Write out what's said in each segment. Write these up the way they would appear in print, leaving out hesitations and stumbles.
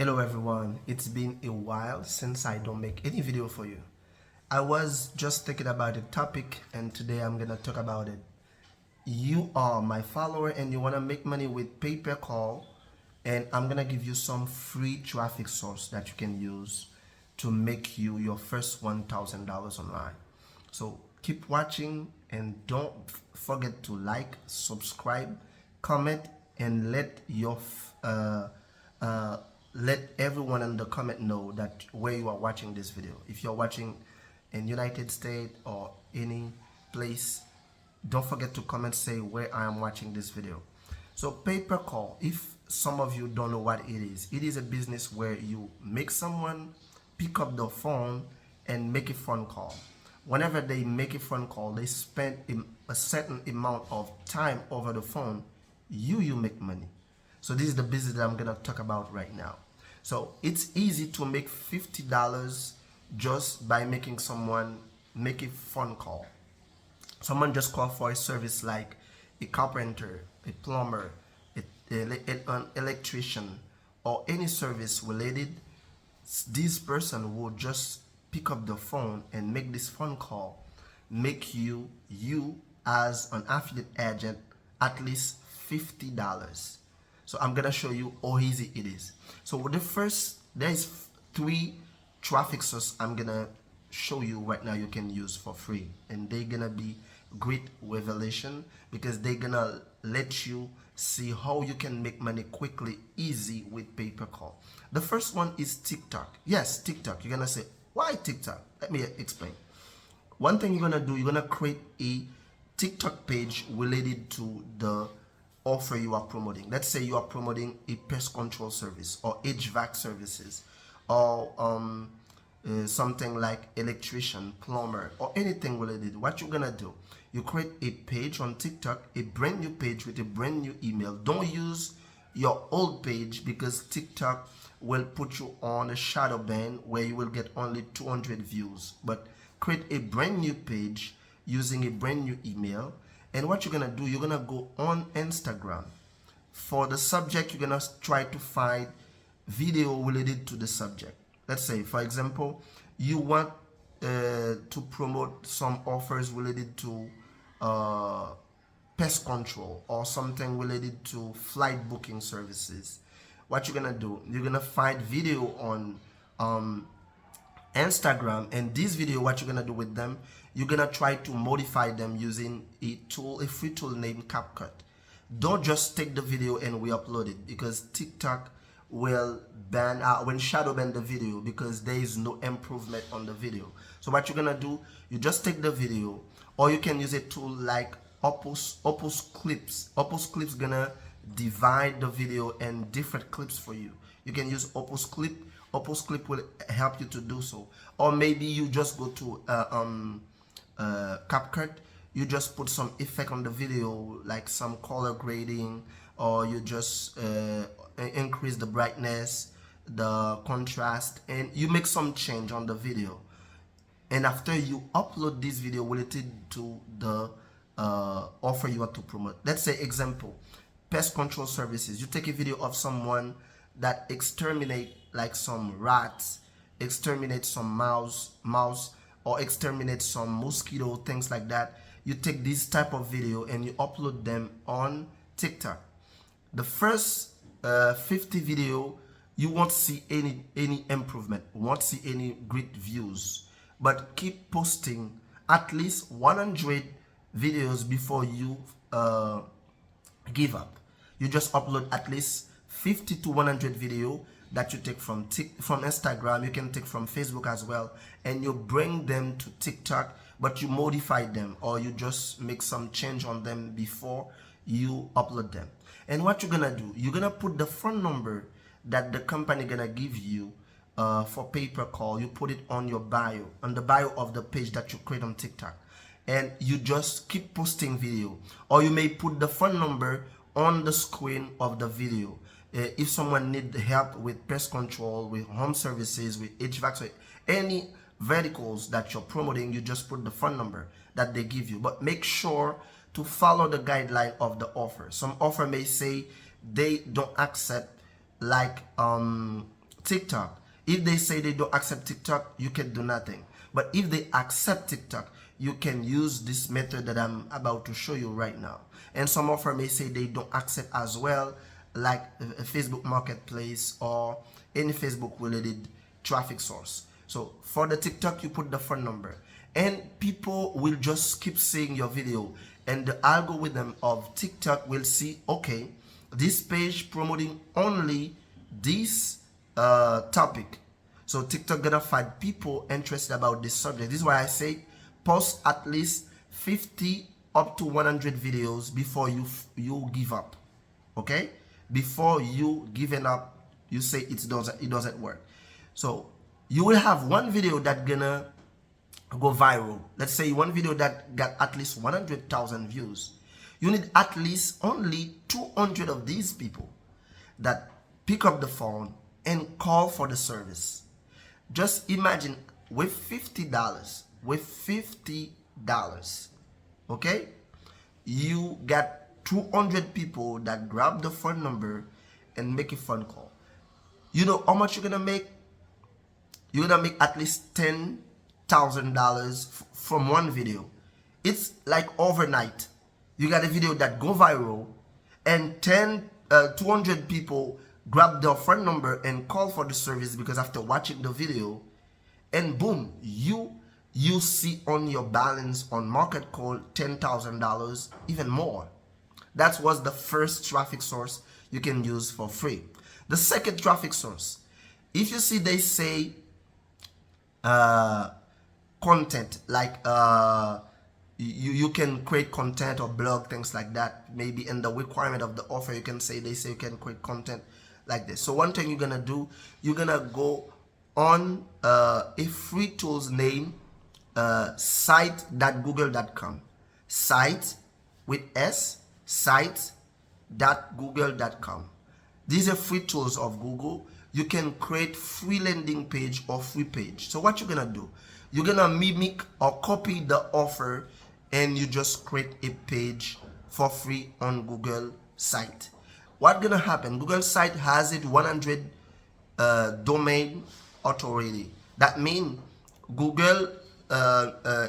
Hello everyone, it's been a while since I don't make any video for you. I was just thinking about a topic and today I'm gonna talk about it. You are my follower and you wanna make money with pay-per-call, and I'm gonna give you some free traffic source that you can use to make you your first $1,000 online. So keep watching and don't forget to like, subscribe, comment, and let everyone in the comment know that where you are watching this video. If you're watching in United States or any place, don't forget to comment, say where I am watching this video. So pay-per-call, if some of you don't know what it is a business where you make someone pick up the phone and make a phone call. Whenever they make a phone call, they spend a certain amount of time over the phone. You make money. So this is the business that I'm gonna talk about right now. So it's easy to make $50 just by making someone make a phone call. Someone just call for a service like a carpenter, a plumber, an electrician, or any service related. This person will just pick up the phone and make this phone call, make you as an affiliate agent at least $50. So I'm gonna show you how easy it is. So there's 3 traffic sources I'm gonna show you right now you can use for free, and they're gonna be great revelation because they're gonna let you see how you can make money quickly, easy with pay-per-call. The first one is TikTok. Yes, TikTok. You're gonna say, why TikTok? Let me explain. One thing you're gonna do, you're gonna create a TikTok page related to the offer you are promoting. Let's say you are promoting a pest control service or HVAC services, or something like electrician, plumber, or anything related. What you're gonna do, you create a page on TikTok, a brand new page with a brand new email. Don't use your old page because TikTok will put you on a shadow ban where you will get only 200 views. But create a brand new page using a brand new email. And what you're gonna do, you're gonna go on Instagram. For the subject, you're gonna try to find video related to the subject. Let's say, for example, you want to promote some offers related to pest control or something related to flight booking services. What you're gonna do, you're gonna find video on Instagram, and this video, what you're gonna do with them, you're gonna try to modify them using a free tool named CapCut. Don't just take the video and re-upload it, because TikTok will ban when shadow ban the video because there is no improvement on the video. So what you're gonna do, you just take the video, or you can use a tool like Opus Clips. Opus Clips gonna divide the video in different clips for you. You can use Opus Clip. Opus Clip will help you to do so. Or maybe you just go to CapCut, you just put some effect on the video, like some color grading, or you just increase the brightness, the contrast, and you make some change on the video. And after you upload this video related to the offer you want to promote. Let's say, example, pest control services. You take a video of someone that exterminate like some rats, exterminate some mouse, or exterminate some mosquito, things like that. You take this type of video and you upload them on TikTok. The first 50 video, you won't see any improvement, won't see any great views, but keep posting at least 100 videos before you give up. You just upload at least 50 to 100 video that you take from Instagram. You can take from Facebook as well, and you bring them to TikTok, but you modify them, or you just make some change on them before you upload them. And what you're gonna do, you're gonna put the phone number that the company gonna give you for pay-per-call. You put it on your bio, on the bio of the page that you create on TikTok, and you just keep posting video. Or you may put the phone number on the screen of the video. If someone needs help with pest control, with home services, with HVAC, so any verticals that you're promoting, you just put the phone number that they give you. But make sure to follow the guideline of the offer. Some offer may say they don't accept like TikTok. If they say they don't accept TikTok, you can do nothing. But if they accept TikTok, you can use this method that I'm about to show you right now. And some offer may say they don't accept as well, like a Facebook Marketplace or any Facebook related traffic source. So for the TikTok, you put the phone number, and people will just keep seeing your video, and the algorithm of TikTok will see, okay, this page promoting only this topic. So TikTok gonna find people interested about this subject. This is why I say post at least 50 up to 100 videos before you give up. Okay, before you giving up, you say it doesn't work. So you will have one video that gonna go viral. Let's say one video that got at least 100,000 views. You need at least only 200 of these people that pick up the phone and call for the service. Just imagine with $50, okay, you got 200 people that grab the phone number and make a phone call. You know how much you're gonna make? You're gonna make at least $10,000 from one video. It's like overnight. You got a video that go viral, and 200 people grab their phone number and call for the service because after watching the video, and boom, you see on your balance on market call $10,000, even more. That was the first traffic source you can use for free. The second traffic source, if you see they say content, like you can create content or blog, things like that. Maybe in the requirement of the offer, you can say, they say you can create content like this. So one thing you're gonna do, you're gonna go on a free tools name, site.google.com. Site with S, site.google.com. These are free tools of Google. You can create free landing page or free page. So what you're gonna do, you're gonna mimic or copy the offer, and you just create a page for free on Google site. What's gonna happen? Google site has it 100 domain authority. That means Google,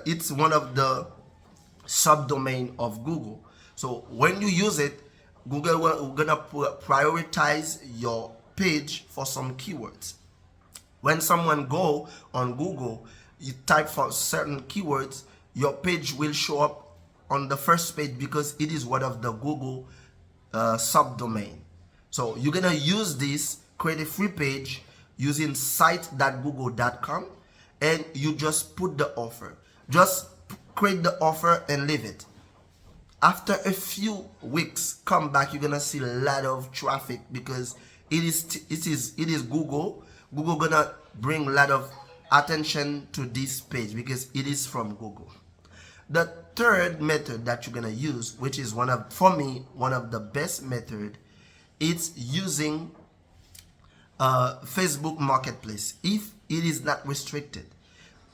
it's one of the subdomain of Google. So when you use it, Google will gonna prioritize your page for some keywords. When someone go on Google, you type for certain keywords, your page will show up on the first page because it is one of the Google subdomain. So you're gonna use this, create a free page using site.google.com, and you just put the offer. Just create the offer and leave it. After a few weeks, come back, you're gonna see a lot of traffic because it is Google. Google gonna bring a lot of attention to this page because it is from Google. The third method that you're gonna use, which is for me one of the best method, it's using Facebook Marketplace. If it is not restricted,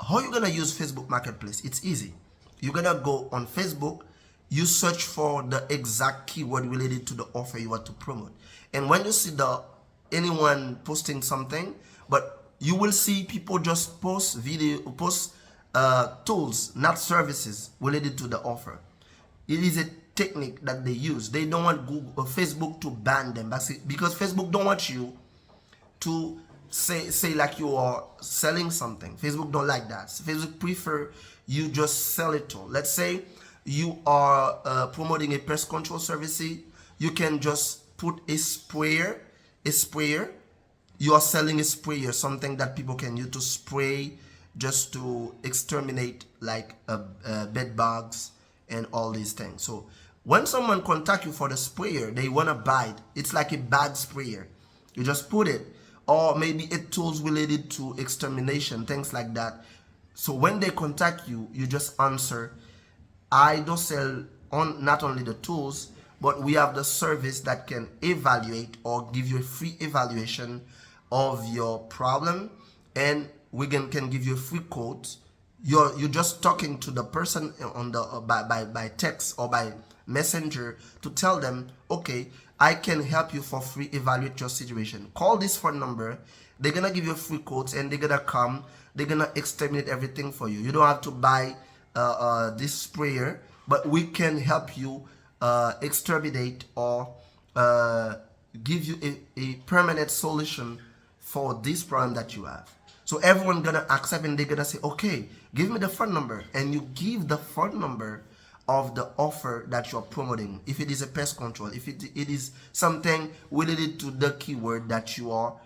how you gonna use Facebook Marketplace? It's easy. You're gonna go on Facebook, you search for the exact keyword related to the offer you want to promote, and when you see anyone posting something, but you will see people just post tools, not services related to the offer. It is a technique that they use. They don't want Google or Facebook to ban them because Facebook don't want you to say like you are selling something. Facebook don't like that. Facebook prefer you just sell it to. Let's say you are promoting a pest control service. You can just put a sprayer. You are selling a sprayer, something that people can use to spray just to exterminate like bed bugs and all these things. So when someone contact you for the sprayer, they want to buy it. It's like a bag sprayer. You just put it, or maybe it tools related to extermination, things like that. So when they contact you, you just answer, I don't sell not only the tools, but we have the service that can evaluate or give you a free evaluation of your problem, and we can give you a free quote. You're just talking to the person on the by text or by messenger to tell them, okay, I can help you for free, evaluate your situation. Call this phone number. They're gonna give you free quotes, and they're gonna come. They're gonna exterminate everything for you. You don't have to buy this sprayer, but we can help you exterminate or give you a permanent solution for this problem that you have. So everyone gonna accept, and they're gonna say, okay, give me the phone number, and you give the phone number of the offer that you're promoting. If it is a pest control, if it is something related to the keyword that you are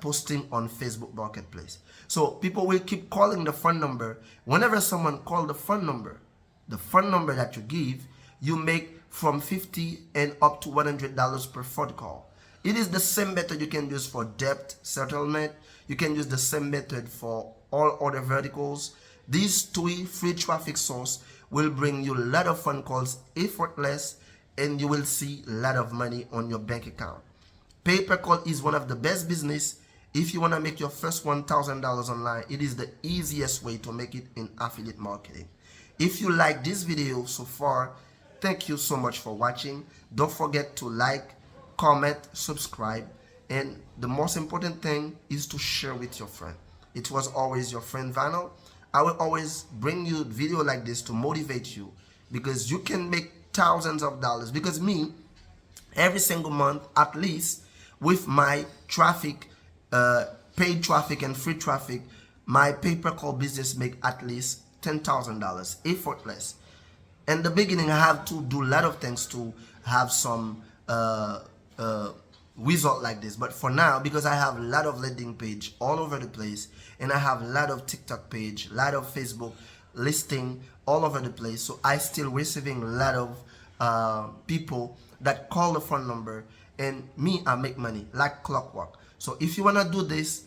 posting on Facebook Marketplace. So people will keep calling the phone number. Whenever someone calls the phone number that you give, you make from $50 and up to $100 per phone call. It is the same method you can use for debt settlement. You can use the same method for all other verticals. These 3 free traffic sources will bring you a lot of phone calls effortless, and you will see a lot of money on your bank account. Pay-per-call is one of the best business. If you want to make your first $1,000 online, it is the easiest way to make it in affiliate marketing. If you like this video so far, thank you so much for watching. Don't forget to like, comment, subscribe, and the most important thing is to share with your friend. It was always your friend Vanel. I will always bring you video like this to motivate you, because you can make thousands of dollars. Because me, every single month, at least with my traffic, paid traffic and free traffic, my pay-per-call business make at least $10,000 effortless. In the beginning, I have to do a lot of things to have some result like this, but for now, because I have a lot of landing page all over the place, and I have a lot of TikTok page, a lot of Facebook listing all over the place, so I still receiving a lot of people that call the phone number, and me, I make money like clockwork. So if you want to do this,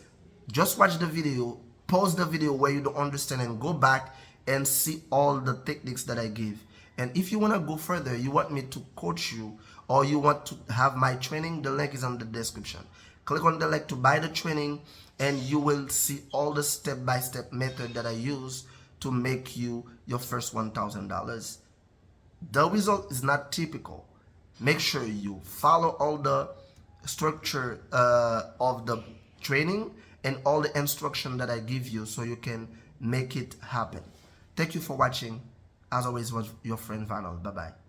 just watch the video, pause the video where you don't understand, and go back and see all the techniques that I give. And if you want to go further, you want me to coach you, or you want to have my training, the link is on the description. Click on the link to buy the training, and you will see all the step-by-step method that I use to make you your first $1,000. The result is not typical. Make sure you follow all the structure of the training and all the instruction that I give you, so you can make it happen. Thank you for watching. As always, was your friend Vanel. Bye-bye.